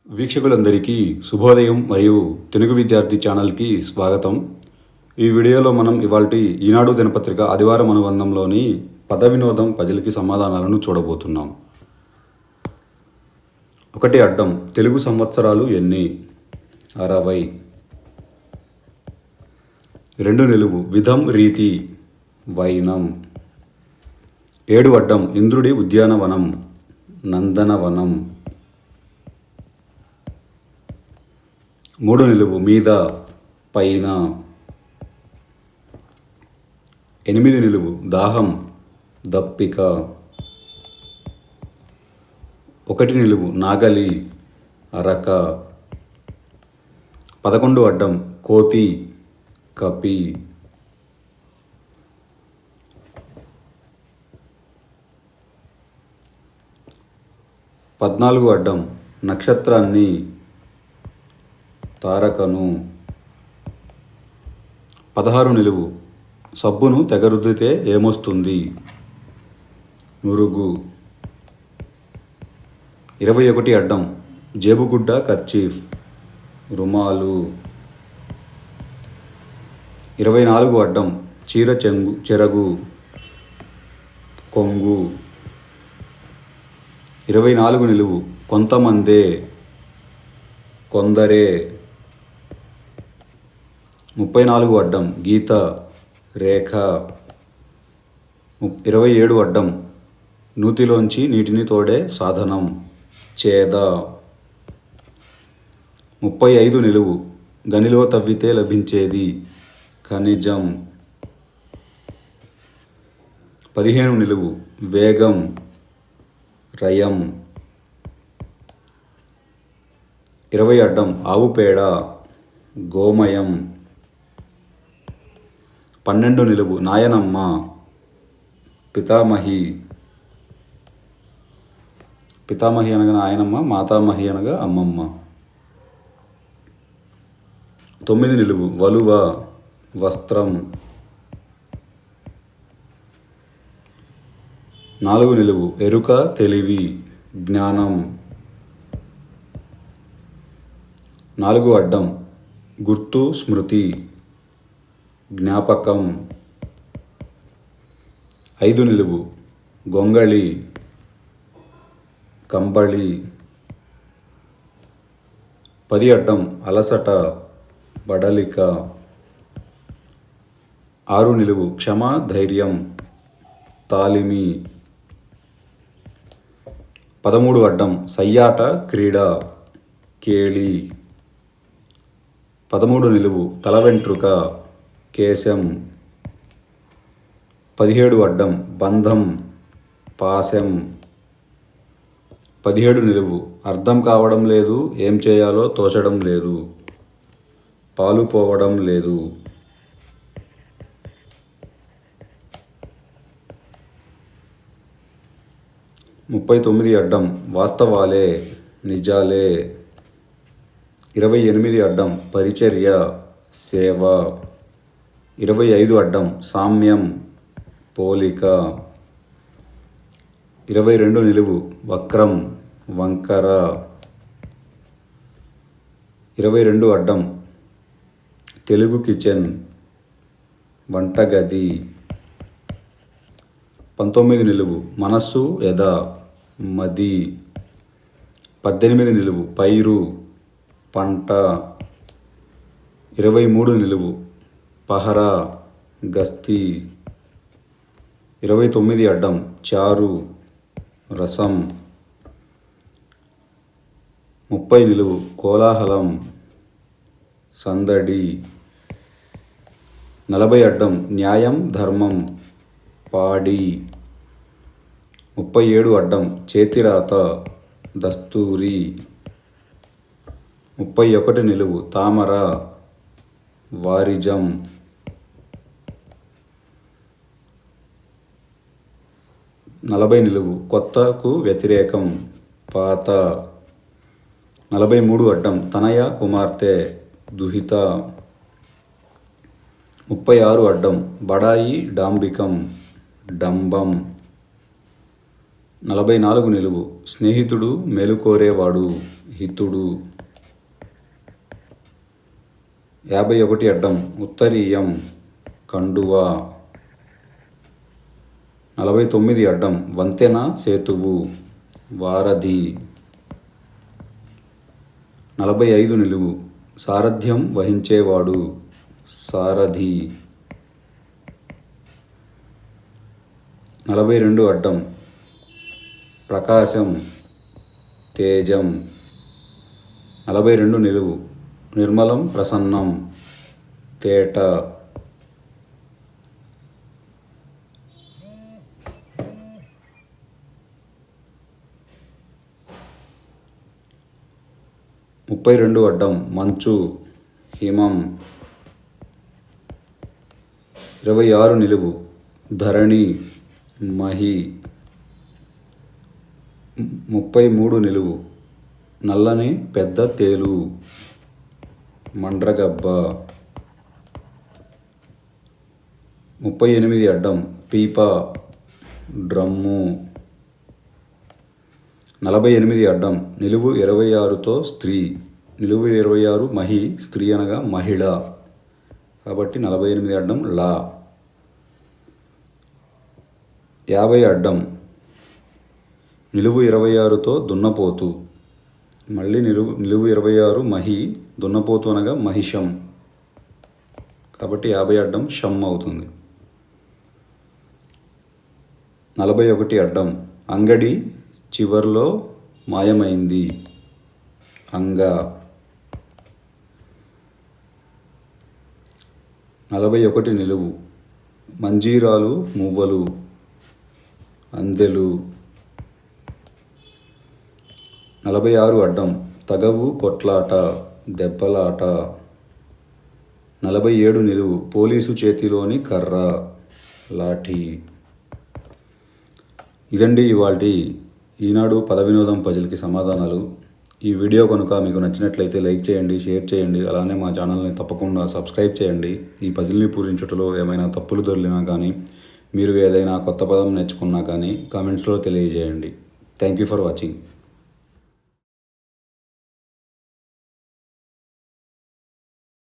వీక్షకులందరికీ శుభోదయం మరియు తెలుగు విద్యార్థి ఛానల్కి స్వాగతం. ఈ వీడియోలో మనం ఇవాల్టి ఈనాడు దినపత్రిక ఆదివారం అనుబంధంలోని పద వినోదం పజిల్కి సమాధానాలను చూడబోతున్నాం. ఒకటి అడ్డం. తెలుగు సంవత్సరాలు ఎన్ని? 60. 2 నిలువు. విధం రీతి వైనం. 7 అడ్డం. ఇంద్రుడి ఉద్యానవనం నందనవనం. 3 నిలువు. మీద పైన. 8 నిలువు. దాహం దప్పిక. 1 నిలువు. నాగలి అరక. 11 అడ్డం. కోతి కపి. 14 అడ్డం. నక్షత్రాన్ని తారకను. 16 నిలువు. సబ్బును తెగరుద్దితే ఏమొస్తుంది? నురుగు. 21 అడ్డం. జేబుగుడ్డ కర్చీఫ్ రుమాలు. 24 అడ్డం. చీర చెరగు కొంగు. 24 నిలువు. కొంతమందే కొందరే. 34 అడ్డం. గీత రేఖ. 27 అడ్డం. నూతిలోంచి నీటిని తోడే సాధనం చేద. 35 నిలువు. గనిలో తవ్వితే లభించేది ఖనిజం. 15 నిలువు. వేగం రయం. 20 అడ్డం. ఆవు పేడ గోమయం. 12 నిలువు. నాయనమ్మ పితామహి. పితామహి అనగా నాయనమ్మ, మాతామహి అనగా అమ్మమ్మ. 9 నిలువు. వలువ వస్త్రం. 4 నిలువు. ఎరుక తెలివి జ్ఞానం. 4 అడ్డం. గుర్తు స్మృతి జ్ఞాపకం. 5 నిలువు. గొంగళి కంబళి. 10 అడ్డం. అలసట బడలిక. 6 నిలువు. క్షమ ధైర్యం తాలిమి. 13 అడ్డం. సయ్యాట క్రీడ కేళి. 13 నిలువు. తల వెంట్రుక కేశం. 17 అడ్డం. బంధం పాశం. 17 నిలువు. అర్థం కావడం లేదు, ఏం చేయాలో తోచడం లేదు, పాలు పోవడం లేదు. 39 అడ్డం. వాస్తవాలే నిజాలే. 28 అడ్డం. పరిచర్య సేవ. 25 అడ్డం. సామ్యం పోలిక. 22 నిలువు. వక్రం వంకర. 22 అడ్డం. తెలుగు కిచెన్ వంటగది. 19 నిలువు. మనస్సు ఎద మది. 18 నిలువు. పైరు పంట. 23 నిలువు. పహరా గస్తీ. 29 అడ్డం. చారు రసం. 30 నిలువు. కోలాహలం సందడి. 40 అడ్డం. న్యాయం ధర్మం పాడి. 37 అడ్డం. చేతిరాత దస్తూరి. 31 నిలువు. తామర వారిజం. 40 నిలువు. కొత్తకు వ్యతిరేకం పాత. 43 అడ్డం. తనయ కుమార్తె దుహిత. 36 అడ్డం. బడాయి డాంబికం డంబం. 44 నిలువు. స్నేహితుడు మేలు కోరేవాడు హితుడు. 51 అడ్డం ఉత్తరీయం కండువా. 49 అడ్డం వంతెన సేతువు వారధి. 45 నిలువు సారథ్యం వహించేవాడు సారథి. 42 అడ్డం ప్రకాశం తేజం. 42 నిలువు నిర్మలం ప్రసన్నం తేట. 32 అడ్డం మంచు హిమం. 26 నిలువు ధరణి మహి. 33 నిలువు నల్లని పెద్ద తేలు మండ్రగబ్బ. 38 అడ్డం పీప డ్రమ్ము. 48 అడ్డం నిలువు 26తో స్త్రీ. నిలువు 26 మహి, స్త్రీ అనగా మహిళ, కాబట్టి 48 అడ్డం లా. 50 అడ్డం నిలువు 26తో దున్నపోతు. మళ్ళీ నిలువు 26 మహి, దున్నపోతు అనగా మహిషం, కాబట్టి 50 అడ్డం షమ్ అవుతుంది. 41 అడ్డం అంగడి చివర్లో మాయమైంది అంగ. 41 నిలువు మంజీరాలు మువ్వలు అందెలు. 46 అడ్డం తగవు కొట్లాట దెబ్బలాట. 47 నిలువు పోలీసు చేతిలోని కర్ర లాఠీ. ఇదండి ఇవాల్టి ఈనాడు పద వినోదం పజిల్కి సమాధానాలు. ఈ వీడియో కనుక మీకు నచ్చినట్లయితే లైక్ చేయండి, షేర్ చేయండి, అలానే మా ఛానల్ని తప్పకుండా సబ్స్క్రైబ్ చేయండి. ఈ పజిల్ని పూరించుటలో ఏమైనా తప్పులు దొరికినా కానీ, మీరు ఏదైనా కొత్త పదం నేర్చుకున్నా కానీ కామెంట్స్లో తెలియజేయండి. Thank you for watching.